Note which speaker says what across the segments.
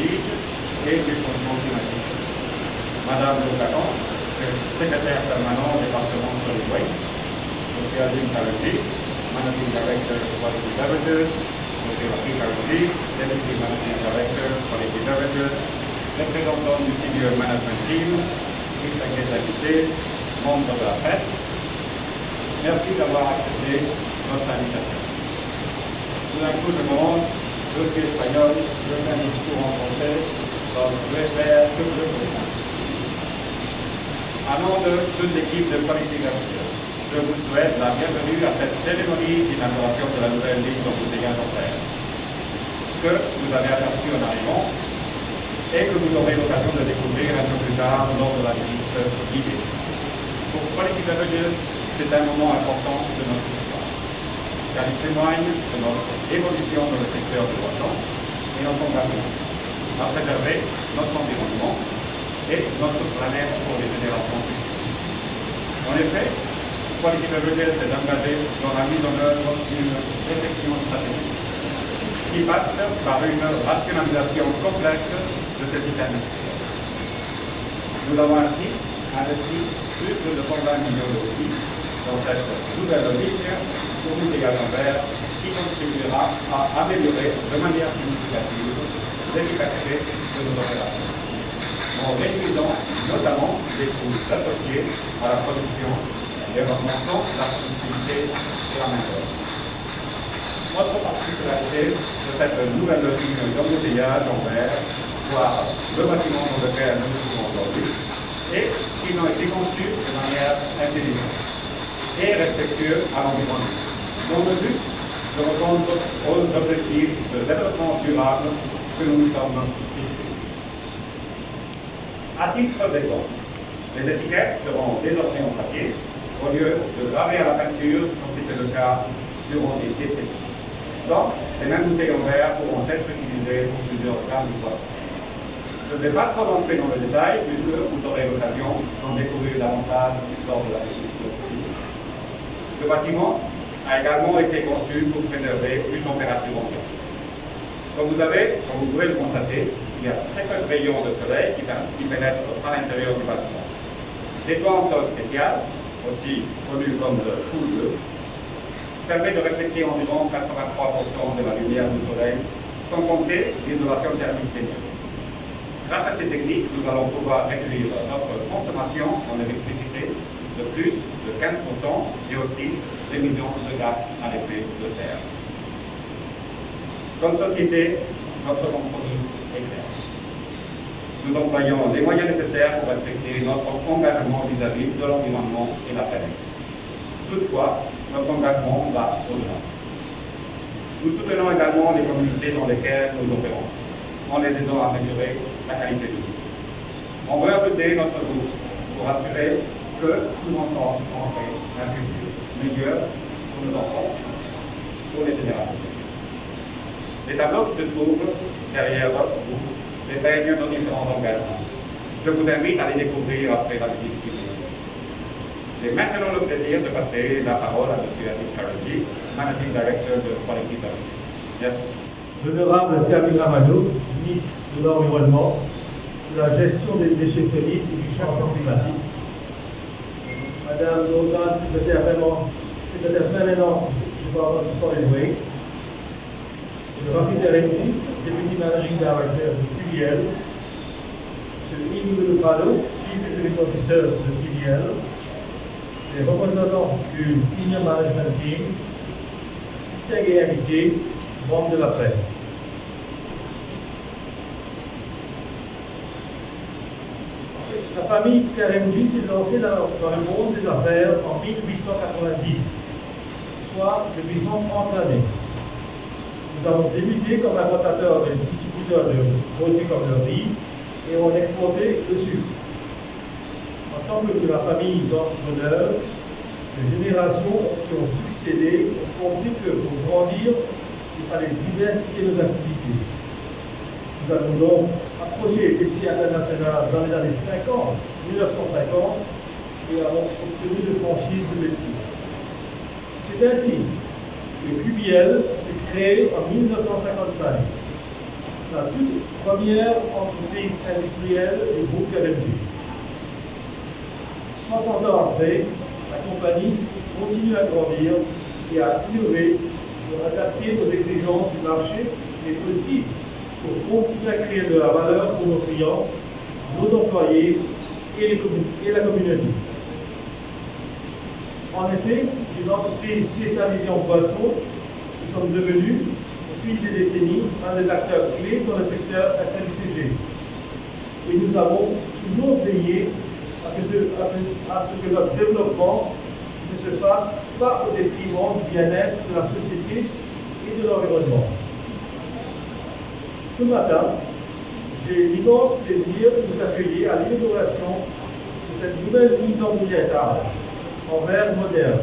Speaker 1: église et du changement climatique. Madame Locaton, secrétaire permanent au département Solid Waste, Monsieur Azim Karouji, Managing Director of Quality Beverages, Monsieur Rafi Karouji, Deputy Managing Director of Quality Beverages, représentant du Senior Management Team, distingués invités, membres de la presse. Merci d'avoir accepté notre invitation. Tout d'un coup, je me demande, je suis espagnol, je fais un discours en français, donc je vais faire ce que je peux. À nom de toute l'équipe de Quality Beverages, je vous souhaite la bienvenue à cette cérémonie d'inauguration de la nouvelle ligne d'embouteillage en fer, que vous avez aperçue en arrivant et que vous aurez l'occasion de découvrir un peu plus tard lors de la visite guidée. Pour Quality Beverages, c'est un moment important de notre histoire, car il témoigne de notre évolution dans le secteur de boissons et notre engagement à préserver notre environnement et notre planète pour les générations futures. En effet, Quality Beverages s'est engagé dans la mise en œuvre d'une réflexion stratégique qui passe par une rationalisation complète de ce système industriel. Nous avons ainsi investi plus de 220 millions d'euros dans cette nouvelle ligne pour l'embouteillage en verre qui contribuera à améliorer de manière significative l'efficacité de nos opérations, en réduisant notamment les coûts associés à la production et en augmentant la productivité et la main-d'œuvre. Autre particularité de cette nouvelle ligne d'embouteillage en verre, voire le bâtiment dans lequel nous nous trouvons aujourd'hui, et qu'ils ont été conçus de manière intelligente et respectueux à l'environnement, dans le but de répondre aux objectifs de développement durable que nous nous sommes fixés. À titre d'exemple, les étiquettes seront désormais en papier au lieu de graver à la peinture comme c'était le cas durant des décennies. Donc, les mêmes bouteilles en verre pourront être utilisées pour plusieurs gammes de boissons. Je ne vais pas trop entrer dans le détail puisque vous aurez l'occasion d'en découvrir davantage lors de la discussion. Le bâtiment a également été conçu pour préserver une température ambiante. Comme vous pouvez le constater, il y a très peu de rayons de soleil qui pénètrent à l'intérieur du bâtiment. Des plantes spéciales, aussi connues comme le full bleu, permettent de refléter environ 83% de la lumière du soleil, sans compter l'isolation thermique des murs. Grâce à ces techniques, nous allons pouvoir réduire notre consommation en électricité de plus de 15% et aussi l'émission de gaz à effet de serre. Comme société, notre compromis est clair. Nous employons les moyens nécessaires pour respecter notre engagement vis-à-vis de l'environnement et la planète. Toutefois, notre engagement va au-delà. Nous soutenons également les communautés dans lesquelles nous opérons, en les aidant à améliorer la qualité de vie. On veut ajouter notre groupe pour assurer que nous ensemble on fait un futur meilleur pour nos enfants, pour les générations. Les tableaux qui se trouvent derrière vous détaillent nos différents engagements. Je vous invite à les découvrir après la visite. J'ai maintenant le plaisir de passer la parole à M. Azim Karouji, Managing Director de Quality Beverages. Merci.
Speaker 2: L'honorable Camille Ramadou, ministre de l'Environnement, de la gestion des déchets solides et du changement climatique. Madame Logan, secrétaire permanent du Parlement Solid Waste. Le Rafi Karouji, Deputy Managing Director de QBL. M. Inigo Lucado, Chief Executive Officer de QBL. Les représentants du Senior Management Team, distingués invités, membres de la presse. La famille KRMG s'est lancée dans le monde des affaires en 1890, soit depuis 130 années. Nous avons débuté comme importateur et distributeur de produits comme le riz et on exportait le sucre. En tant que la famille d'entrepreneurs, les générations qui ont succédé ont compris que pour grandir, il fallait diversifier nos activités. Nous avons donc approché Pepsi International dans les années 1950, et avons obtenu de franchise de Pepsi. C'est ainsi que QBL fut créé en 1955. la toute première entreprise industrielle du groupe KPMG. 60 ans après, la compagnie continue à grandir et à innover pour adapter aux exigences du marché, mais aussi pour continuer à créer de la valeur pour nos clients, nos employés et la communauté. En effet, une entreprise spécialisée en poissons, nous sommes devenus, au fil des décennies, un des acteurs clés dans le secteur FMCG. Et nous avons toujours veillé à ce que notre développement ne se fasse pas au détriment du bien-être de la société et de l'environnement. Ce matin, j'ai l'immense plaisir de vous accueillir à l'inauguration de cette nouvelle ligne d'embouteillage en verre moderne.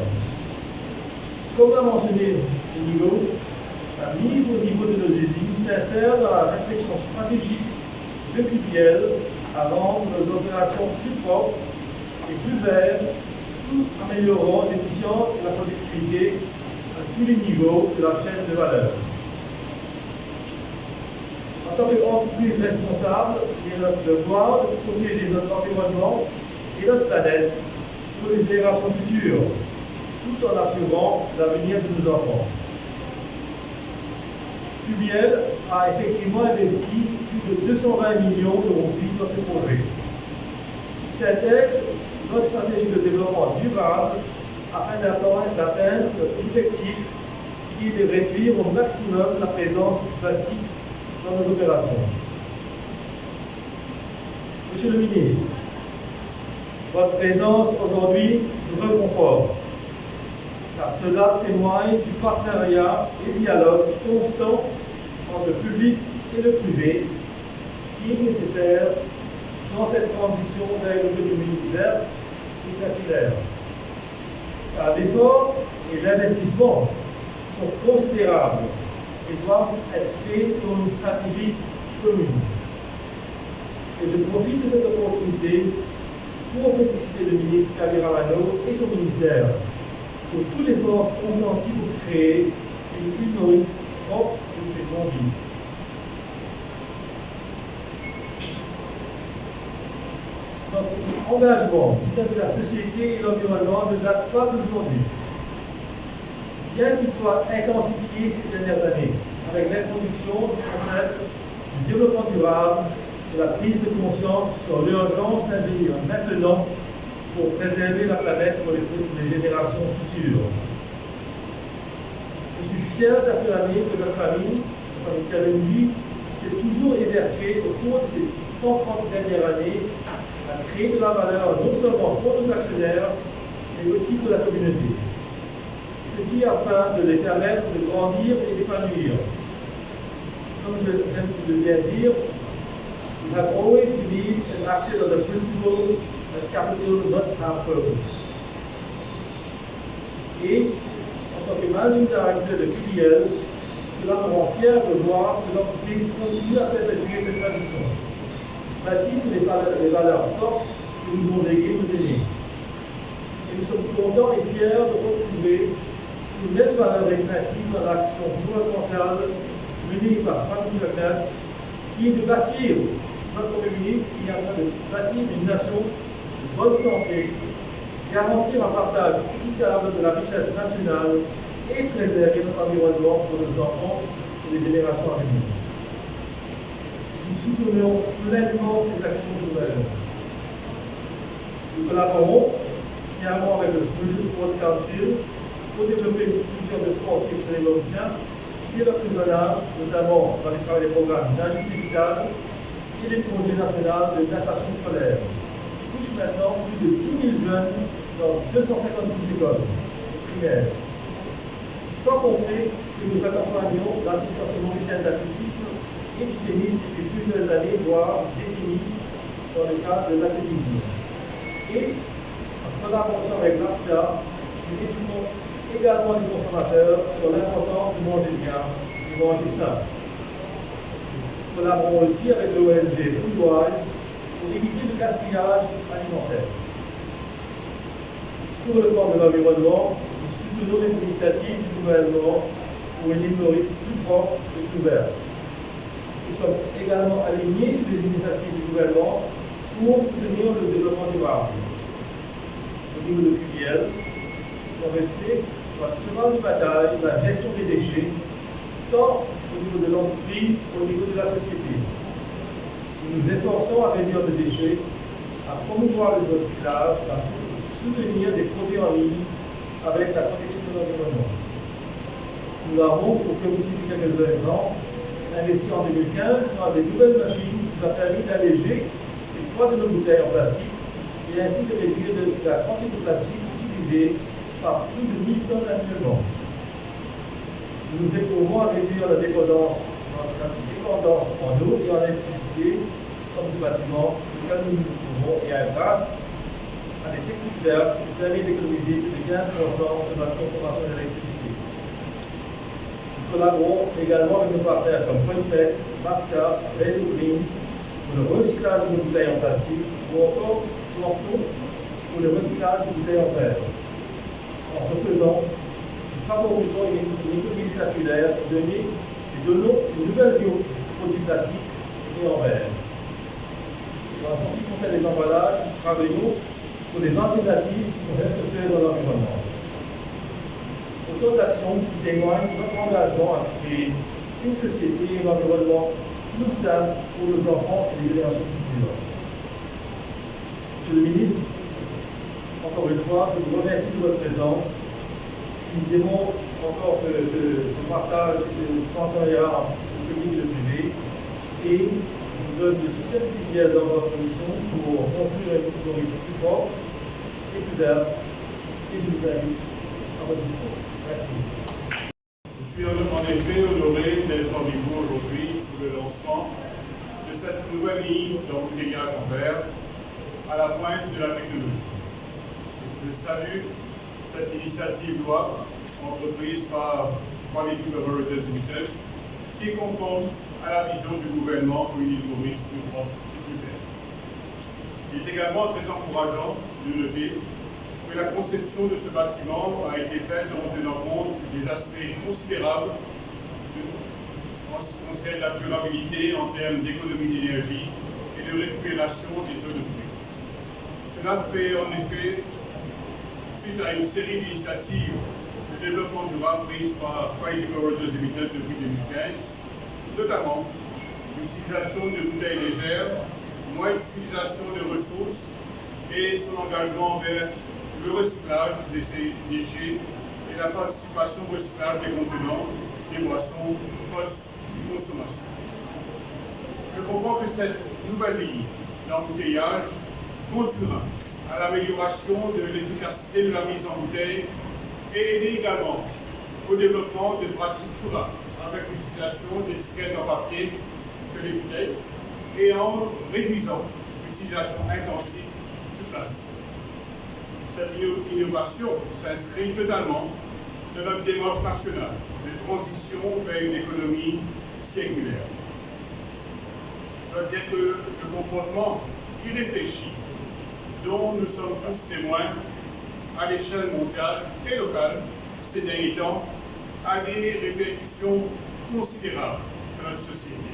Speaker 2: Comme l'a mentionné Inigo, la mise au niveau de nos usines s'insère dans la réflexion stratégique de QPL à rendre nos opérations plus propres et plus vertes, tout améliorant l'efficience et la productivité à tous les niveaux de la chaîne de valeur. En tant qu'entreprise responsable, il est notre devoir de protéger notre environnement et notre planète pour les générations futures, tout en assurant l'avenir de nos enfants. QBL a effectivement investi plus de 220 millions d'euros dans ce projet. Il intègre notre stratégie de développement durable afin d'atteindre l'objectif qui est de réduire au maximum la présence du plastique dans nos opérations. Monsieur le ministre, votre présence aujourd'hui nous réconforte, car cela témoigne du partenariat et dialogue constant entre le public et le privé qui est nécessaire dans cette transition vers l'économie verte et circulaire. Car l'effort et l'investissement sont considérables et doivent être faits selon une stratégie commune. Et je profite de cette opportunité pour féliciter le ministre Javier Armano et son ministère pour tout l'effort consenti pour créer une île Maurice propre et très bon vivre. Notre engagement vis-à-vis de la société et l'environnement ne date pas d'aujourd'hui. Bien qu'il soit intensifié ces dernières années, avec l'introduction du concept du développement durable et la prise de conscience sur l'urgence d'agir maintenant pour préserver la planète pour les générations futures. Je suis fier d'affirmer que notre famille, KPMG, s'est toujours évertuée au cours de ces 130 dernières années à créer de la valeur non seulement pour nos actionnaires, mais aussi pour la communauté. Ceci afin de les permettre de grandir et d'épanouir. Comme je viens de dire, we have always believed and acted on the principle that capital must have purpose. Et, en tant que managing director de QBL, cela me rend fier de voir que l'entreprise continue à perpétuer cette tradition, bâtie sur les valeurs fortes que nous ont léguées nos aînés. Et nous sommes contents et fiers de retrouver ces mêmes valeurs et principes dans l'action gouvernementale menée par Franck Leclerc, qui est de bâtir notre Premier ministre, qui est en train de bâtir une nation de bonne santé, garantir un partage équitable de la richesse nationale et préserver notre environnement pour nos enfants et les générations à venir. Nous soutenons pleinement ces actions de gouvernement. Nous collaborons finalement avec le British Sports Council pour développer une culture de sportifs sur les Mauriciens et leur prisonnage, notamment dans les programmes d'agilité et les projets nationaux de natation scolaire, qui touchent maintenant plus de 10 000 jeunes dans 256 écoles primaires. Sans compter que nous accompagnons l'association mauricienne d'athlétisme et du tennis depuis plusieurs années, voire décennies, dans le cadre de l'athlétisme. Et, en collaboration avec l'APSA, nous éduquons également les consommateurs sur l'importance de manger bien et manger sain. Nous collaborons aussi avec l'ONG Foodwise pour éviter le gaspillage alimentaire. Sur le plan de l'environnement, nous soutenons les initiatives du gouvernement pour une île Maurice plus propre et plus verte. Nous sommes également alignés sur les initiatives du gouvernement pour soutenir le développement durable. Au niveau de QBL, nous avons fait notre cheval de bataille de la gestion des déchets, tant au niveau de l'entreprise qu'au niveau de la société. Nous nous efforçons à réduire les déchets, à promouvoir le recyclage, à soutenir des produits en ligne avec la protection de l'environnement. Nous avons, pour que vous citiez quelques exemples, investi en 2015 dans des nouvelles machines qui nous ont permis d'alléger les poids de nos bouteilles en plastique et ainsi de réduire la quantité de plastique utilisée par plus de 1000 tonnes annuellement. Nous nous éprouvons à réduire la dépendance en eau et en électricité comme ce bâtiment lequel nous nous trouvons et grâce à des techniques vertes qui permettent d'économiser plus de 15% de notre consommation d'électricité. Nous collaborons également avec nos partenaires comme Pointec, Marca, Red Green pour le recyclage de nos bouteilles en plastique ou encore pour le recyclage de bouteilles en verre. En ce faisant, nous favorisons une économie circulaire et donnons une nouvelle vie aux produits plastiques et en verre. En ce qui concerne les emballages, nous travaillons pour des alternatives qui sont respectueuses dans l'environnement. Autant d'actions qui témoignent de notre engagement à créer une société et un environnement plus sain pour nos enfants et les générations futures. Monsieur le ministre, encore une fois, je vous remercie de votre présence, qui nous démontre encore ce partage, ce partenariat entre le public et le privé, et nous donne de toutes les pièces dans votre mission pour construire une tourisme plus forte et plus verte. Et je vous invite à votre discours. Merci.
Speaker 3: Je suis en effet honoré d'être avec vous aujourd'hui pour le lancement de cette nouvelle ligne d'embouteillage en verre à la pointe de la technologie. Je salue cette initiative loi entreprise par Quality Beverages Limited qui est conforme à la vision du gouvernement pour une île Maurice plus propre et plus verte. Il est également très encourageant de noter que la conception de ce bâtiment a été faite en tenant compte des aspects considérables en ce qui concerne la durabilité en termes d'économie d'énergie et de récupération des eaux de pluie. Cela fait en effet suite à une série d'initiatives de développement durable prises par Quality Beverages Limited depuis 2015, notamment l'utilisation de bouteilles légères, moins d'utilisation de ressources et son engagement vers le recyclage de ces déchets et la participation au recyclage des contenants, des boissons post-consommation. Je comprends que cette nouvelle ligne d'embouteillage conduira à l'amélioration de l'efficacité de la mise en bouteille et aider également au développement de pratiques durables avec l'utilisation d'étiquettes en papier sur les bouteilles et en réduisant l'utilisation intensive du plastique. Cette innovation s'inscrit totalement dans notre démarche nationale de transition vers une économie circulaire. Je dois dire que le comportement irréfléchi dont nous sommes tous témoins à l'échelle mondiale et locale ces derniers temps a des répercussions considérables sur notre société,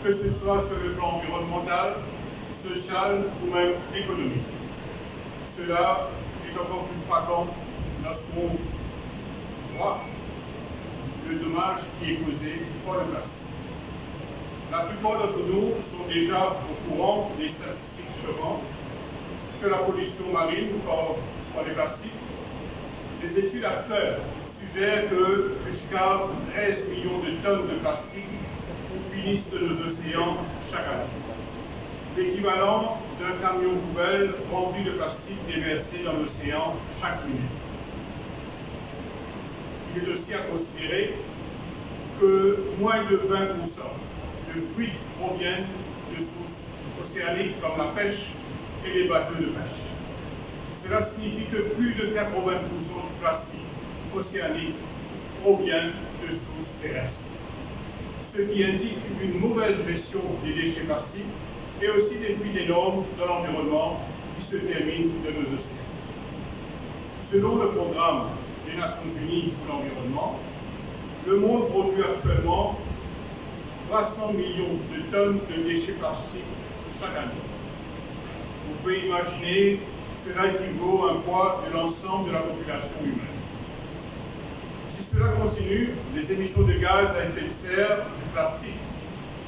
Speaker 3: que ce soit sur le plan environnemental, social ou même économique. Cela est encore plus frappant lorsqu'on voit le dommage qui est causé par le plastique. La plupart d'entre nous sont déjà au courant des statistiques choquantes sur la pollution marine par les plastiques. Les études actuelles suggèrent que jusqu'à 13 millions de tonnes de plastique finissent de nos océans chaque année, l'équivalent d'un camion poubelle rempli de plastique déversé dans l'océan chaque minute. Il est aussi à considérer que moins de 20% de fruits proviennent de sources océaniques comme la pêche et les bateaux de pêche. Cela signifie que plus de 80% du plastique océanique provient de sources terrestres, ce qui indique une mauvaise gestion des déchets plastiques et aussi des fuites énormes dans l'environnement qui se terminent de nos océans. Selon le programme des Nations Unies pour l'environnement, le monde produit actuellement 300 millions de tonnes de déchets plastiques chaque année. Vous pouvez imaginer, cela équivaut à un poids de l'ensemble de la population humaine. Si cela continue, les émissions de gaz à effet de serre du plastique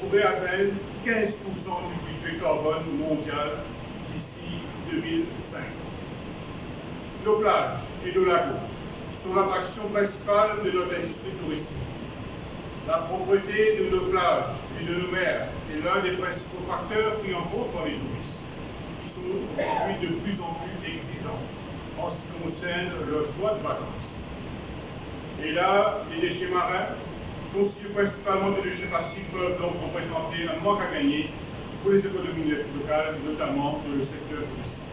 Speaker 3: pourraient atteindre 15% du budget carbone mondial d'ici 2005. Nos plages et nos lagos sont l'attraction principale de notre industrie touristique. La propreté de nos plages et de nos mers est l'un des principaux facteurs pris en compte par les touristes, qui sont aujourd'hui de plus en plus exigeants en ce qui concerne leur choix de vacances. Et là, les déchets marins, constitués principalement de déchets plastiques, peuvent donc représenter un manque à gagner pour les économies locales, notamment dans le secteur touristique.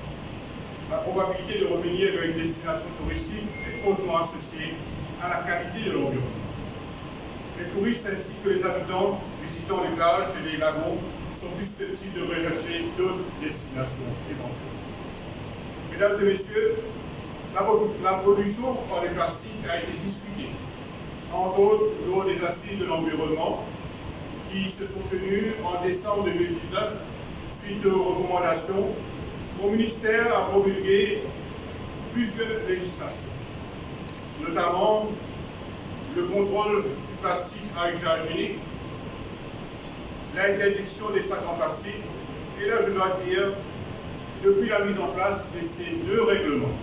Speaker 3: La probabilité de revenir vers une destination touristique est fortement associée à la qualité de l'environnement. Les touristes ainsi que les habitants visitant les plages et les lagons sont plus susceptibles de rechercher d'autres destinations éventuelles. Mesdames et messieurs, la pollution par les plastiques a été discutée, entre autres lors des assises de l'environnement qui se sont tenues en décembre 2019 suite aux recommandations. Mon ministère a promulgué plusieurs législations, notamment le contrôle du plastique à usage unique, l'interdiction des sacs en plastique, et là je dois dire, depuis la mise en place de ces deux règlements,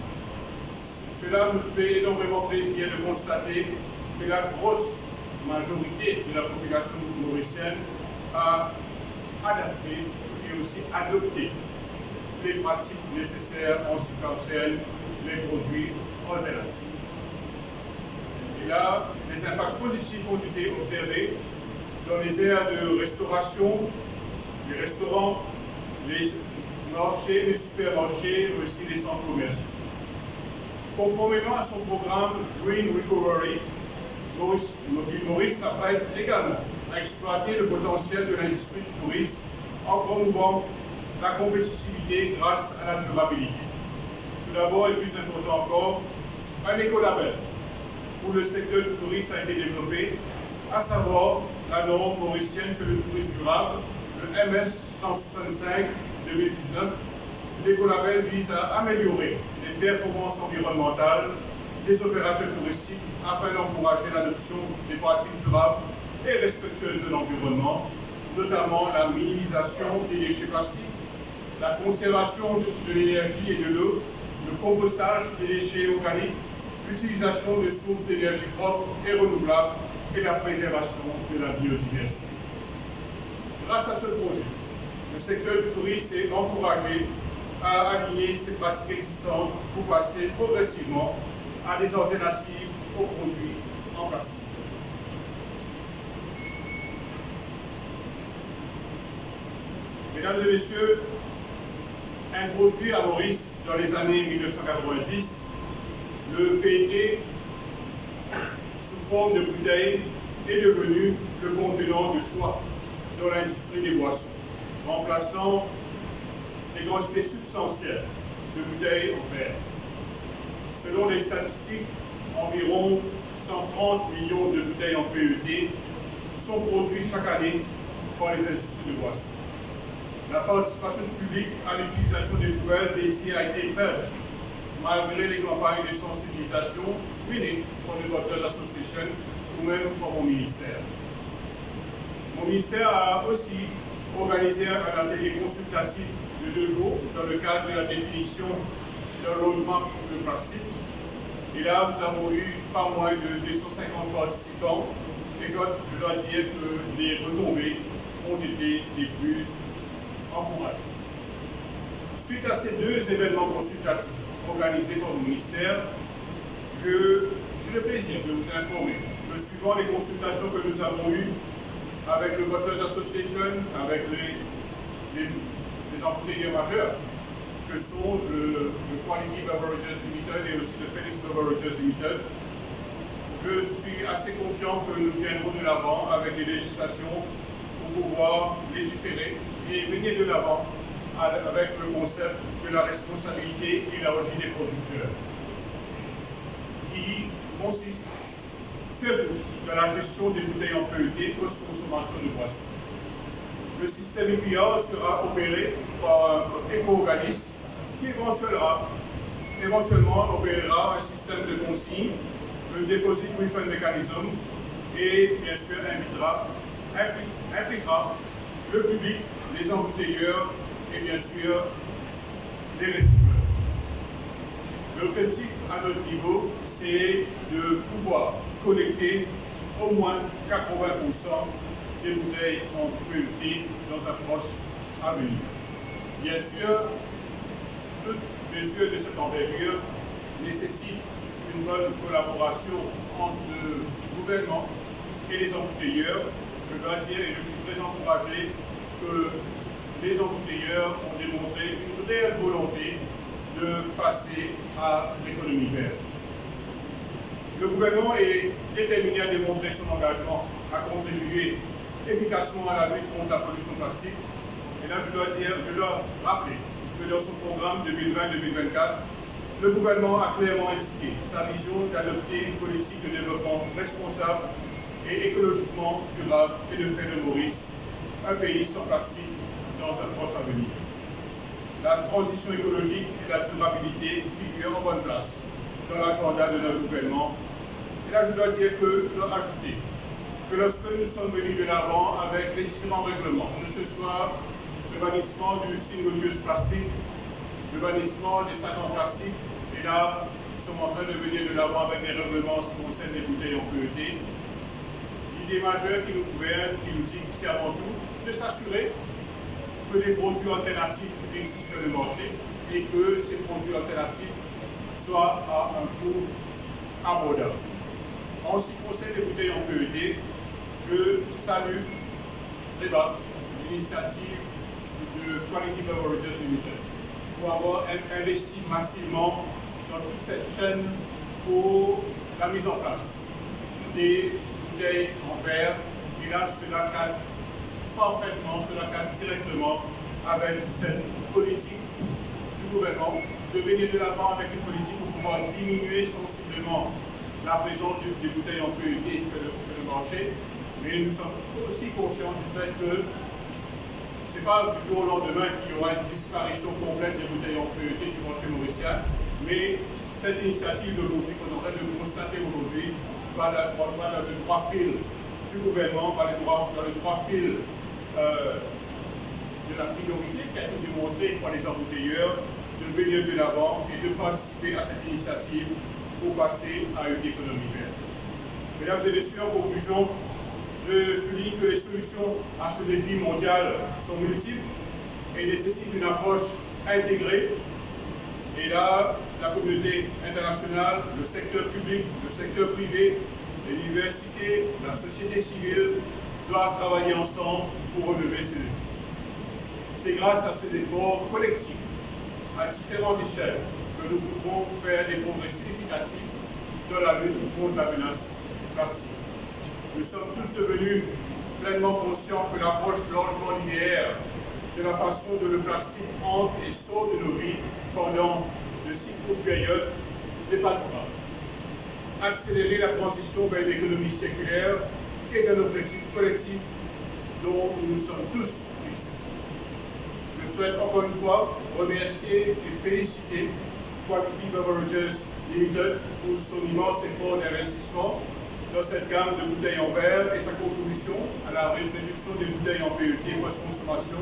Speaker 3: cela me fait énormément plaisir de constater que la grosse majorité de la population mauricienne a adapté et aussi adopté les pratiques nécessaires en ce qui concerne les produits alternatifs. Et là, les impacts positifs ont été observés dans les aires de restauration, les restaurants, les marchés, les supermarchés, mais aussi les centres commerciaux. Conformément à son programme Green Recovery, Maurice s'apprête également à exploiter le potentiel de l'industrie du tourisme en promouvant la compétitivité grâce à la durabilité. Tout d'abord, et plus important encore, un écolabel où le secteur du tourisme a été développé, à savoir la norme mauricienne sur le tourisme durable, le MS 165 2019. L'écolabel vise à améliorer les performances environnementales des opérateurs touristiques afin d'encourager l'adoption des pratiques durables et respectueuses de l'environnement, notamment la minimisation des déchets plastiques, la conservation de l'énergie et de l'eau, le compostage des déchets organiques, l'utilisation de sources d'énergie propres et renouvelables et la préservation de la biodiversité. Grâce à ce projet, le secteur du tourisme est encouragé à aligner ses pratiques existantes pour passer progressivement à des alternatives aux produits en plastique. Mesdames et messieurs, introduit à Maurice dans les années 1990, le PET sous forme de bouteilles est devenu le contenant de choix dans l'industrie des boissons, remplaçant des quantités substantielles de bouteilles en verre. Selon les statistiques, environ 130 millions de bouteilles en PET sont produites chaque année par les industries de boissons. La participation du public à l'utilisation des poubelles ici a été faible, malgré les campagnes de sensibilisation menées par le Botters Association ou même par mon ministère. Mon ministère a aussi organisé un atelier consultatif de 2 jours dans le cadre de la définition d'un roadmap de plastique. Et là, nous avons eu pas moins de 250 participants et je dois dire que les retombées ont été les plus encourageantes. Suite à ces 2 événements consultatifs organisés par le ministère, j'ai le plaisir de vous informer que suivant les consultations que nous avons eues avec le Botters Association, avec les entités majeures, que sont le Quality Beverages Limited et aussi le Felix Beverages Limited, je suis assez confiant que nous viendrons de l'avant avec des législations pour pouvoir légiférer et venir de l'avant avec le concept de la responsabilité élargie des producteurs, qui consiste surtout dans la gestion des bouteilles en PET post-consommation de boissons. Le système EPR sera opéré par un éco-organisme qui éventuellement opérera un système de consigne, le Deposit Refund Mechanism, et bien sûr impliquera le public, les embouteilleurs et bien sûr les recycleurs. L'objectif à notre niveau, c'est de pouvoir collecter au moins 80% des bouteilles en PET dans un proche avenir. Bien sûr, toutes mesures de cette envergure nécessitent une bonne collaboration entre le gouvernement et les embouteilleurs. Je dois dire, et je suis très encouragé, que les embouteilleurs ont démontré une réelle volonté de passer à l'économie verte. Le gouvernement est déterminé à démontrer son engagement à contribuer efficacement à la lutte contre la pollution plastique. Et là, je dois rappeler que dans son programme 2020-2024, le gouvernement a clairement indiqué sa vision d'adopter une politique de développement responsable et écologiquement durable et de faire de Maurice un pays sans plastique dans un proche avenir. La transition écologique et la durabilité figurent en bonne place dans l'agenda de notre gouvernement. Et là, je dois ajouter que lorsque nous sommes venus de l'avant avec les différents règlements, que ce soit le bannissement du single-use plastique, le bannissement des sacs en plastique, et là, nous sommes en train de venir de l'avant avec des règlements qui concernent les bouteilles en PET. L'idée majeure qui nous gouverne, qui nous dit, c'est avant tout de s'assurer que les produits alternatifs existent sur le marché et que ces produits alternatifs soient à un coût abordable. En ce qui concerne les bouteilles en PET, je salue l'initiative de Quality Beverages Limited pour avoir investi massivement dans toute cette chaîne pour la mise en place des bouteilles en verre. Et là, cela cadre parfaitement, cela cadre directement avec cette politique du gouvernement de venir de l'avant avec une politique pour pouvoir diminuer sensiblement la présence des bouteilles en PET sur le marché. Mais nous sommes aussi conscients du fait que ce n'est pas du jour au lendemain qu'il y aura une disparition complète des bouteilles en PET du marché mauricien, mais cette initiative d'aujourd'hui qu'on est en train de constater aujourd'hui va dans le droit fil du gouvernement, va dans le droit fil de la priorité qui a été démontrée par les embouteilleurs de venir de l'avant et de participer à cette initiative pour passer à une économie verte. Mesdames et messieurs, en conclusion, je souligne que les solutions à ce défi mondial sont multiples et nécessitent une approche intégrée. Et là, la communauté internationale, le secteur public, le secteur privé, les universités, la société civile doivent travailler ensemble pour relever ce défi. C'est grâce à ces efforts collectifs, à différentes échelles, que nous pouvons faire des progrès significatifs dans la lutte contre la menace plastique. Nous sommes tous devenus pleinement conscients que l'approche largement linéaire de la façon dont le plastique entre et sort de nos vies pendant de si courtes périodes n'est pas durable. Accélérer la transition vers une économie circulaire est un objectif collectif dont nous nous sommes tous fixés. Je souhaite encore une fois remercier et féliciter Quality Beverages Limited pour son immense effort d'investissement dans cette gamme de bouteilles en verre et sa contribution à la réduction des bouteilles en PET post-consommation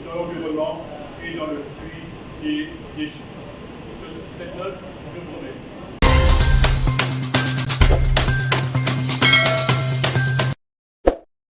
Speaker 3: dans l'environnement et dans le flux des déchets. Sur cette note,